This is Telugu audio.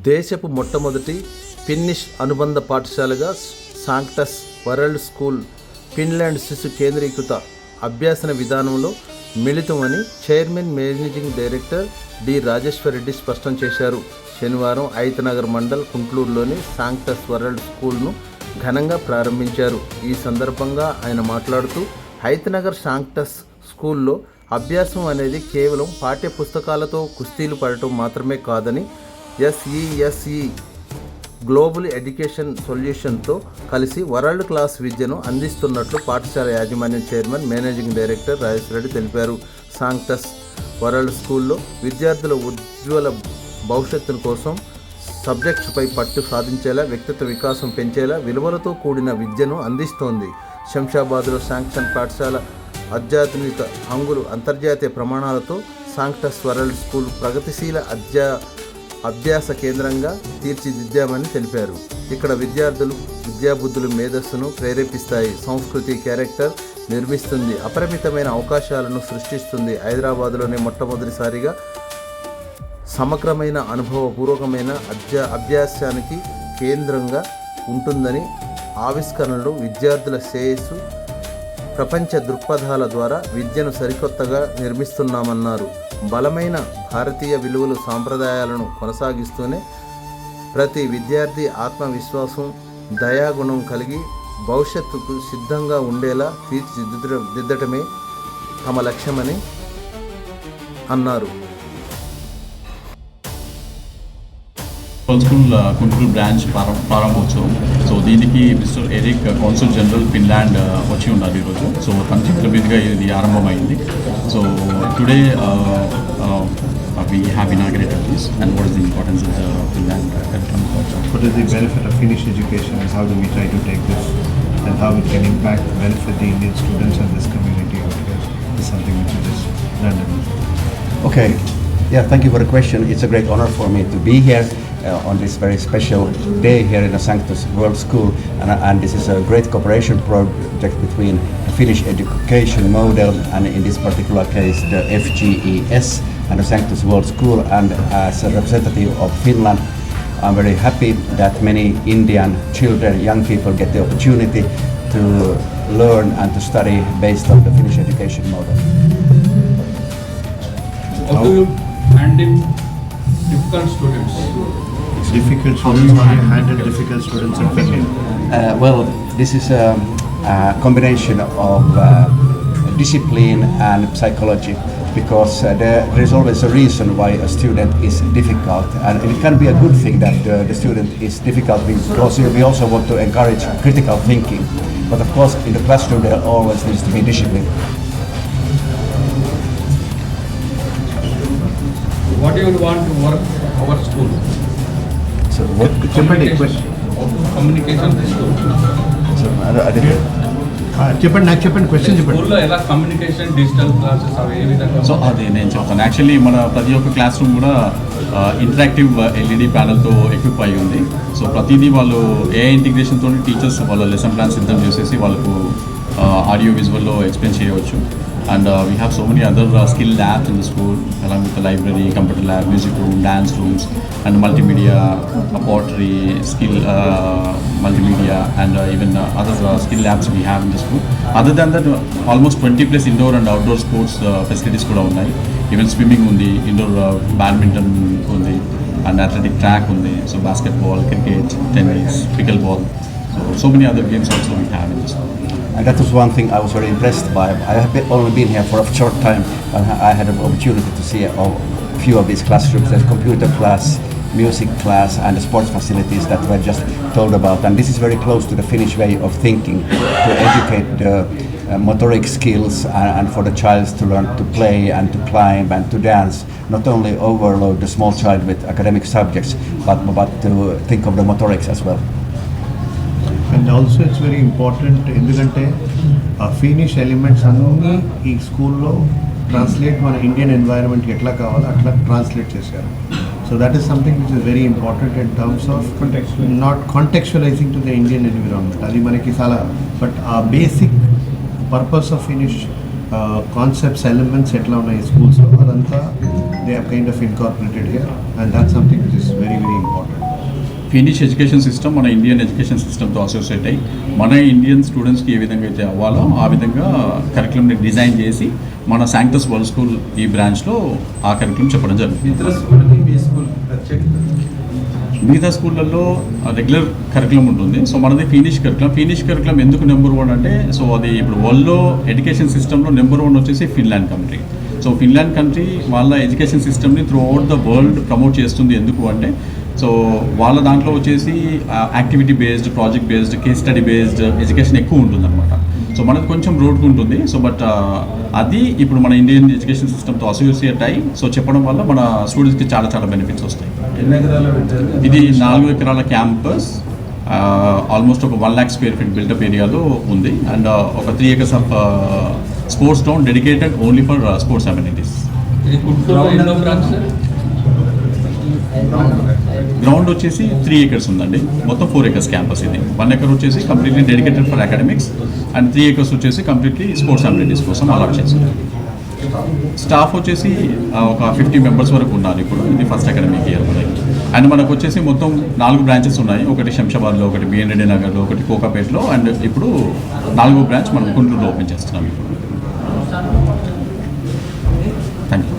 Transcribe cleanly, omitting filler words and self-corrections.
దేశపు మొట్టమొదటి ఫిన్నిష్ అనుబంధ పాఠశాలగా సాంక్టస్ వరల్డ్ స్కూల్ ఫిన్లాండ్ శిశు కేంద్రీకృత అభ్యాసన విధానంలో మిళితమని chairman managing director D Rajeshwar Reddy స్పష్టం చేశారు. శనివారం ఐతనగర్ మండల్ కుంట్లూరులోని సాంక్టస్ వరల్డ్ స్కూల్ను ఘనంగా ప్రారంభించారు. ఈ సందర్భంగా ఆయన మాట్లాడుతూ ఐతనగర్ సాంక్టస్ స్కూల్లో అభ్యాసం అనేది కేవలం పాఠ్య పుస్తకాలతో కుస్తీలు పడటం మాత్రమే కాదని SESE గ్లోబల్ ఎడ్యుకేషన్ సొల్యూషన్తో కలిసి వరల్డ్ క్లాస్ విద్యను అందిస్తున్నట్లు పాఠశాల యాజమాన్యం chairman managing director Rajeshwara Reddy తెలిపారు. సాంక్టస్ వరల్డ్ స్కూల్లో విద్యార్థుల ఉజ్వల భవిష్యత్తు కోసం సబ్జెక్ట్స్పై పట్టు సాధించేలా, వ్యక్తిత్వ వికాసం పెంచేలా విలువలతో కూడిన విద్యను అందిస్తోంది. శంషాబాద్లో శాంక్షన్ పాఠశాల అత్యాధునిక హంగులు అంతర్జాతీయ ప్రమాణాలతో సాంక్టస్ వరల్డ్ స్కూల్ ప్రగతిశీల అభ్యాస కేంద్రంగా తీర్చిదిద్దామని తెలిపారు. ఇక్కడ విద్యార్థులు విద్యాబుద్ధులు మేధస్సును ప్రేరేపిస్తాయి, సంస్కృతి క్యారెక్టర్ నిర్మిస్తుంది, అపరిమితమైన అవకాశాలను సృష్టిస్తుంది. హైదరాబాద్లోనే మొట్టమొదటిసారిగా సమగ్రమైన అనుభవపూర్వకమైన అభ్యాసానికి కేంద్రంగా ఉంటుందని, ఆవిష్కరణలు విద్యార్థుల శ్రేయస్సు ప్రపంచ దృక్పథాల ద్వారా విద్యను సరికొత్తగా నిర్మిస్తున్నామన్నారు. బలమైన భారతీయ విలువలు సాంప్రదాయాలను కొనసాగిస్తూనే ప్రతి విద్యార్థి ఆత్మవిశ్వాసం దయాగుణం కలిగి భవిష్యత్తుకు సిద్ధంగా ఉండేలా తీర్చిదిద్దటమే తమ లక్ష్యమని అన్నారు. స్కూల్ కుంట్లూరు బ్రాంచ్ ప్రారంభోత్సవం. సో దీనికి Mister Eric consul general Finland వచ్చి ఉన్నారు ఈరోజు. సో తన చేతుల మీదుగా ఇది ఆరంభమైంది. So today we have inaugurated this, and what is the importance of the Finland curriculum? What is the benefit of Finnish education, and how do we try to take this, and how it can impact, benefit the Indian students and this community out here is something which is just random. Okay. Yeah, thank you for the question. It's a great honor for me to be here on this very special day here in the Sanctus World School, and this is a great cooperation project between the Finnish education model and in this particular case the FGES and the Sanctus World School. And as a representative of Finland, I'm very happy that many Indian children, young people get the opportunity to learn and to study based on the Finnish education model. How do you handle difficult students? Difficult students, how do you handle difficult students in Finland? Well, this is a combination of discipline and psychology, because there is always a reason why a student is difficult, and it can be a good thing that the student is difficult, because we also want to encourage critical thinking. But of course, in the classroom there always needs to be discipline. What do you want to work our school? So what? Communication school. So I didn't. చెప్పండి నాకు చెప్పండి క్వశ్చన్ చెప్పండి. స్కూల్లో ఎలా కమ్యూనికేషన్ డిజిటల్ క్లాసెస్ అవి ఏ విధంగా? సో అది నేను చెప్తాను. యాక్చువల్లీ మన ప్రతి ఒక్క క్లాస్ రూమ్ కూడా ఇంటరాక్టివ్ LED ప్యానల్తో ఎక్విప్ అయి ఉంది. సో ప్రతిదీ వాళ్ళు AI ఇంటిగ్రేషన్తో టీచర్స్ వాళ్ళ లెసన్ ప్లాన్ సిద్ధం చేసేసి వాళ్ళకు ఆడియో విజువల్లో ఎక్స్ప్లెయిన్ చేయవచ్చు. And we have so many other skill labs in the school, along with the library, computer lab, music room, dance rooms, and multimedia, pottery, skill multimedia, and even other skill labs we have in the school. Other than that, almost 20+ indoor and outdoor sports facilities kuda unnai. Even swimming undi, indoor badminton undi, and athletic track undi. So basketball, cricket, tennis, pickleball. So many other games also we have in the school. And that was one thing I was very impressed by. I have only been here for a short time, and I had an opportunity to see a few of these classrooms. There's computer class, music class, and the sports facilities that were just told about. And this is very close to the Finnish way of thinking, to educate the motoric skills and for the child to learn to play and to climb and to dance. Not only overload the small child with academic subjects, but to think of the motorics as well. And also it's very important, ఎందుకంటే ఆ ఫినిష్ ఎలిమెంట్స్ అన్నీ ఈ స్కూల్లో ట్రాన్స్లేట్ మన ఇండియన్ ఎన్వైరన్మెంట్కి ఎట్లా కావాలో అట్లా ట్రాన్స్లేట్ చేశారు. So that is something which is very important in terms of not contextualizing to the Indian environment. అది మనకి చాలా, బట్ ఆ basic purpose of Finnish concepts elements ఎట్లా ఉన్నాయి స్కూల్స్లో అదంతా they have kind of incorporated here, and that's something which is very very important. Finnish education system మన ఇండియన్ ఎడ్యుకేషన్ సిస్టమ్తో అసోసియేట్ అయ్యి మన ఇండియన్ స్టూడెంట్స్కి ఏ విధంగా అయితే అవ్వాలో ఆ విధంగా కరికులంని డిజైన్ చేసి మన శాంక్టస్ వరల్డ్ స్కూల్ ఈ బ్రాంచ్లో ఆ కరికులం చెప్పడం జరుగుతుంది. మిగతా స్కూళ్ళల్లో రెగ్యులర్ కరికులం ఉంటుంది. సో మనది ఫినిష్ కరికులం ఎందుకు నెంబర్ 1 అంటే, సో అది ఇప్పుడు వరల్డ్లో ఎడ్యుకేషన్ సిస్టంలో నెంబర్ 1 వచ్చేసి Finland country. So Finland country వాళ్ళ ఎడ్యుకేషన్ సిస్టమ్ని through out the world promote చేస్తుంది. ఎందుకు అంటే, సో వాళ్ళ దాంట్లో వచ్చేసి activity based, project based, case study based education ఎక్కువ ఉంటుందన్నమాట. సో మనది కొంచెం రూట్గా ఉంటుంది. సో బట్ అది ఇప్పుడు మన ఇండియన్ ఎడ్యుకేషన్ సిస్టమ్తో అసోసియేట్ అయ్యి సో చెప్పడం వల్ల మన స్టూడెంట్స్కి చాలా చాలా బెనిఫిట్స్ వస్తాయి. ఇది 4 ఎకరాల క్యాంపస్, ఆల్మోస్ట్ ఒక 1 lakh square feet బిల్డప్ ఏరియాలో ఉంది. అండ్ ఒక 3 acres of sports ground dedicated only for sports amenities. ఇది గుంటూరులో ఎన్నో బ్రాంచ్ సార్? గ్రౌండ్ వచ్చేసి 3 acres ఉందండి. మొత్తం 4 acres క్యాంపస్ ఇది. 1 acre వచ్చేసి completely dedicated for academics and 3 acres వచ్చేసి కంప్లీట్లీ స్పోర్ట్స్ అమ్యూనిటీస్ కోసం అలాట్ చేశారు. స్టాఫ్ వచ్చేసి ఒక 50 members వరకు ఉన్నారు ఇప్పుడు. ఇది ఫస్ట్ అకాడమిక్ ఇయర్ మనకి. అండ్ మనకు వచ్చేసి మొత్తం 4 బ్రాంచెస్ ఉన్నాయి. ఒకటి శంషాబాద్లో, ఒకటి బిఎన్ రెడ్డి నగర్లో, ఒకటి కోకాపేటలో, అండ్ ఇప్పుడు 4వ బ్రాంచ్ మనం గుంటూరులో ఓపెన్ చేస్తున్నాం ఇప్పుడు. Thank you.